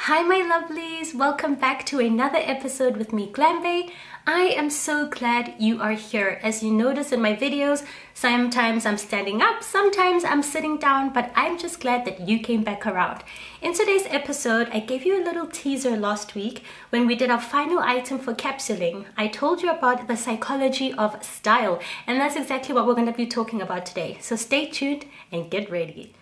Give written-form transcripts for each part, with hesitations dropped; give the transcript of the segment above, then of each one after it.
Hi my lovelies, welcome back to another episode with me, Glambe. I am so glad you are here. As you notice in my videos, sometimes I'm standing up, sometimes I'm sitting down, but I'm just glad that you came back around. In today's episode, I gave you a little teaser last week when we did our final item for capsuling. I told you about the psychology of style, and that's exactly what we're going to be talking about today. So stay tuned and get ready.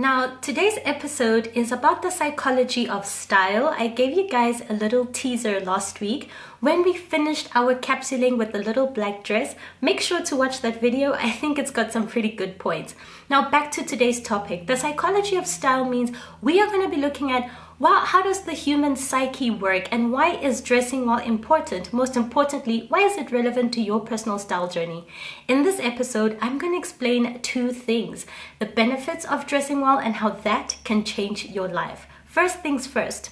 Now, today's episode is about the psychology of style. I gave you guys a little teaser last week when we finished our capsuling with the little black dress. Make sure to watch that video. I think it's got some pretty good points. Now, back to today's topic. The psychology of style means we are going to be looking at how does the human psyche work and why is dressing well important? Most importantly, why is it relevant to your personal style journey? In this episode, I'm going to explain two things: the benefits of dressing well and how that can change your life. First things first.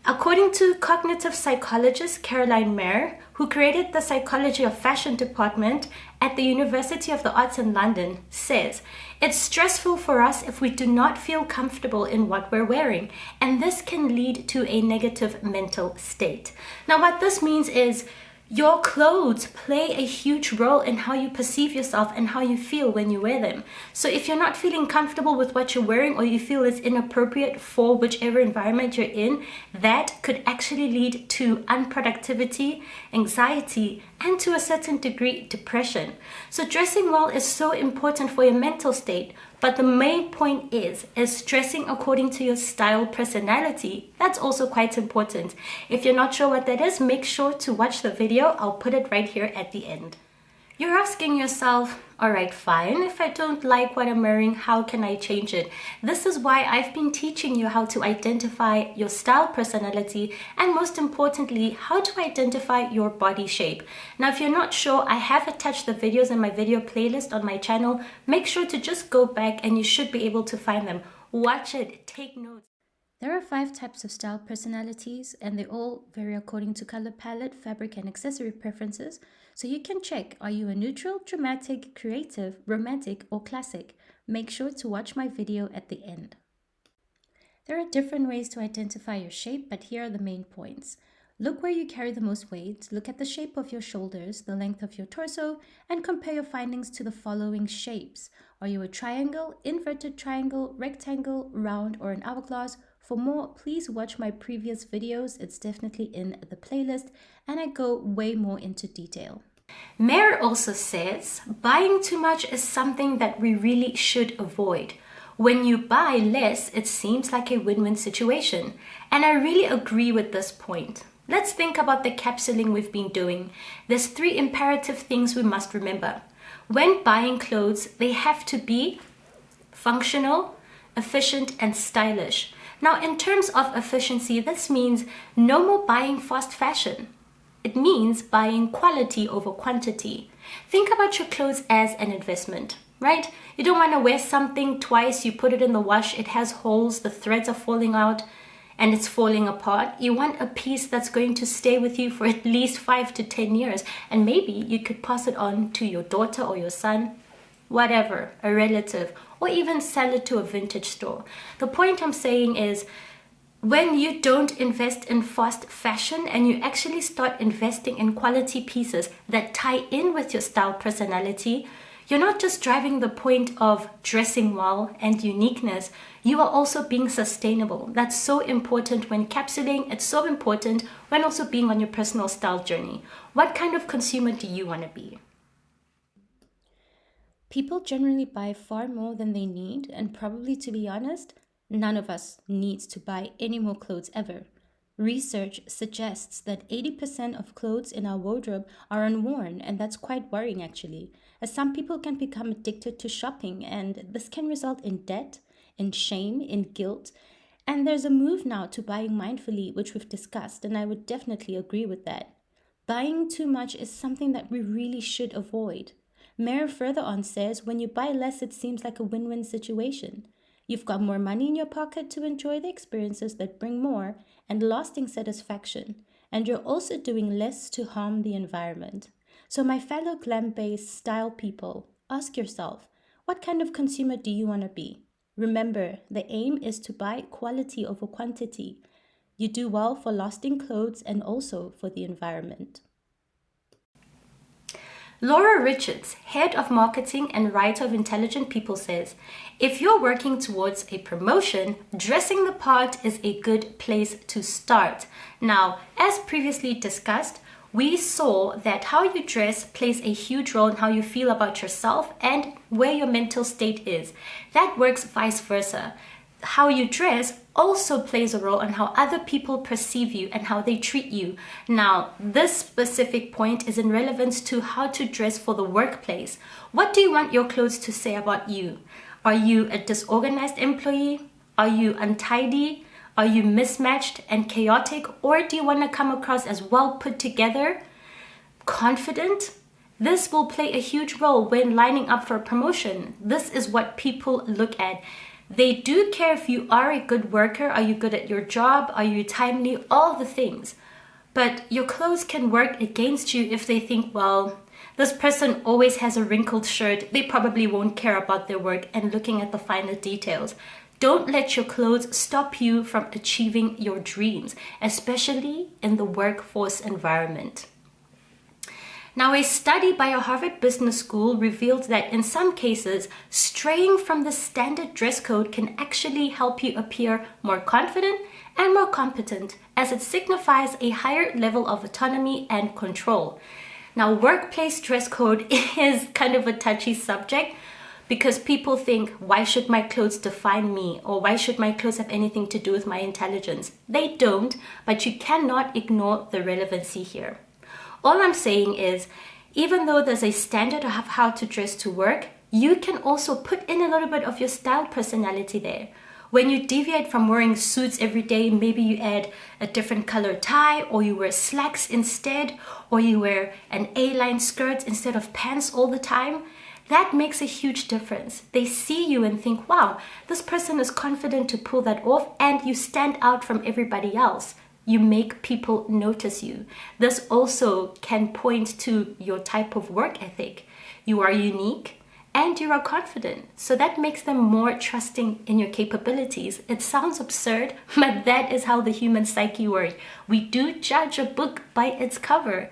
According to cognitive psychologist Caroline Mayer, who created the Psychology of Fashion department at the University of the Arts in London, says, it's stressful for us if we do not feel comfortable in what we're wearing, and this can lead to a negative mental state. Now, what this means is your clothes play a huge role in how you perceive yourself and how you feel when you wear them. So if you're not feeling comfortable with what you're wearing, or you feel it's inappropriate for whichever environment you're in, that could actually lead to unproductivity, anxiety, and to a certain degree, depression. So dressing well is so important for your mental state. But the main point is dressing according to your style personality. That's also quite important. If you're not sure what that is, make sure to watch the video. I'll put it right here at the end. You're asking yourself, all right, fine. If I don't like what I'm wearing, how can I change it? This is why I've been teaching you how to identify your style personality and, most importantly, how to identify your body shape. Now, if you're not sure, I have attached the videos in my video playlist on my channel. Make sure to just go back and you should be able to find them. Watch it, take notes. There are 5 types of style personalities, and they all vary according to color palette, fabric, and accessory preferences. So you can check, are you a neutral, dramatic, creative, romantic, or classic? Make sure to watch my video at the end. There are different ways to identify your shape, but here are the main points. Look where you carry the most weight, look at the shape of your shoulders, the length of your torso, and compare your findings to the following shapes. Are you a triangle, inverted triangle, rectangle, round, or an hourglass? For more, please watch my previous videos. It's definitely in the playlist, and I go way more into detail. Mayer also says, buying too much is something that we really should avoid. When you buy less, it seems like a win-win situation. And I really agree with this point. Let's think about the capsuling we've been doing. There's 3 imperative things we must remember. When buying clothes, they have to be functional, efficient, and stylish. Now, in terms of efficiency, this means no more buying fast fashion. It means buying quality over quantity. Think about your clothes as an investment, right? You don't want to wear something twice, you put it in the wash, it has holes, the threads are falling out, and it's falling apart. You want a piece that's going to stay with you for at least 5 to 10 years, and maybe you could pass it on to your daughter or your son, whatever, a relative, or even sell it to a vintage store. The point I'm saying is, when you don't invest in fast fashion and you actually start investing in quality pieces that tie in with your style personality, you're not just driving the point of dressing well and uniqueness, you are also being sustainable. That's so important when capsuling. It's so important when also being on your personal style journey. What kind of consumer do you want to be? People generally buy far more than they need, and probably, to be honest, none of us needs to buy any more clothes ever. Research suggests that 80% of clothes in our wardrobe are unworn, and that's quite worrying actually, as some people can become addicted to shopping, and this can result in debt, in shame, in guilt. And there's a move now to buying mindfully, which we've discussed, and I would definitely agree with that. Buying too much is something that we really should avoid. Mayer further on says, when you buy less, it seems like a win-win situation. You've got more money in your pocket to enjoy the experiences that bring more and lasting satisfaction, and you're also doing less to harm the environment. So my fellow glam-based style people, ask yourself, what kind of consumer do you want to be? Remember, the aim is to buy quality over quantity. You do well for lasting clothes and also for the environment. Laura Richards, head of marketing and writer of Intelligent People, says, if you're working towards a promotion, dressing the part is a good place to start. Now, as previously discussed, we saw that how you dress plays a huge role in how you feel about yourself and where your mental state is. That works vice versa. How you dress also plays a role on how other people perceive you and how they treat you. Now, this specific point is in relevance to how to dress for the workplace. What do you want your clothes to say about you? Are you a disorganized employee? Are you untidy? Are you mismatched and chaotic? Or do you want to come across as well put together, confident? This will play a huge role when lining up for a promotion. This is what people look at. They do care if you are a good worker, are you good at your job, are you timely, all the things. But your clothes can work against you if they think, well, this person always has a wrinkled shirt, they probably won't care about their work, and looking at the finer details. Don't let your clothes stop you from achieving your dreams, especially in the workforce environment. Now, a study by a Harvard Business School revealed that in some cases, straying from the standard dress code can actually help you appear more confident and more competent, as it signifies a higher level of autonomy and control. Now, workplace dress code is kind of a touchy subject because people think, why should my clothes define me? Or why should my clothes have anything to do with my intelligence? They don't, but you cannot ignore the relevancy here. All I'm saying is, even though there's a standard of how to dress to work, you can also put in a little bit of your style personality there. When you deviate from wearing suits every day, maybe you add a different color tie, or you wear slacks instead, or you wear an A-line skirt instead of pants all the time. That makes a huge difference. They see you and think, wow, this person is confident to pull that off, and you stand out from everybody else. You make people notice you. This also can point to your type of work ethic. You are unique and you are confident. So that makes them more trusting in your capabilities. It sounds absurd, but that is how the human psyche works. We do judge a book by its cover.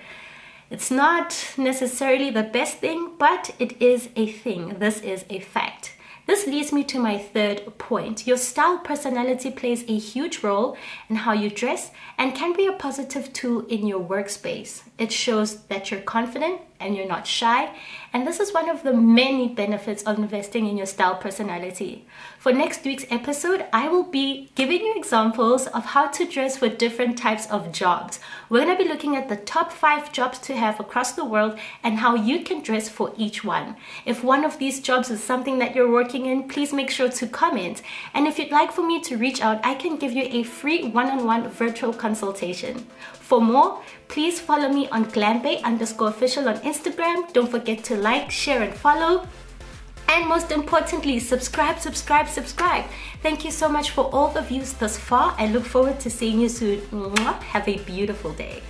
It's not necessarily the best thing, but it is a thing. This is a fact. This leads me to my third point. Your style personality plays a huge role in how you dress and can be a positive tool in your workspace. It shows that you're confident and you're not shy, and this is one of the many benefits of investing in your style personality. For next week's episode, I will be giving you examples of how to dress for different types of jobs. We're going to be looking at the top 5 jobs to have across the world and how you can dress for each one. If one of these jobs is something that you're working in, please make sure to comment. And if you'd like for me to reach out, I can give you a free one-on-one virtual consultation. For more, please follow me on glambae_official on Instagram. Don't forget to like, share, and follow. And most importantly, subscribe. Thank you so much for all the views thus far. I look forward to seeing you soon. Have a beautiful day.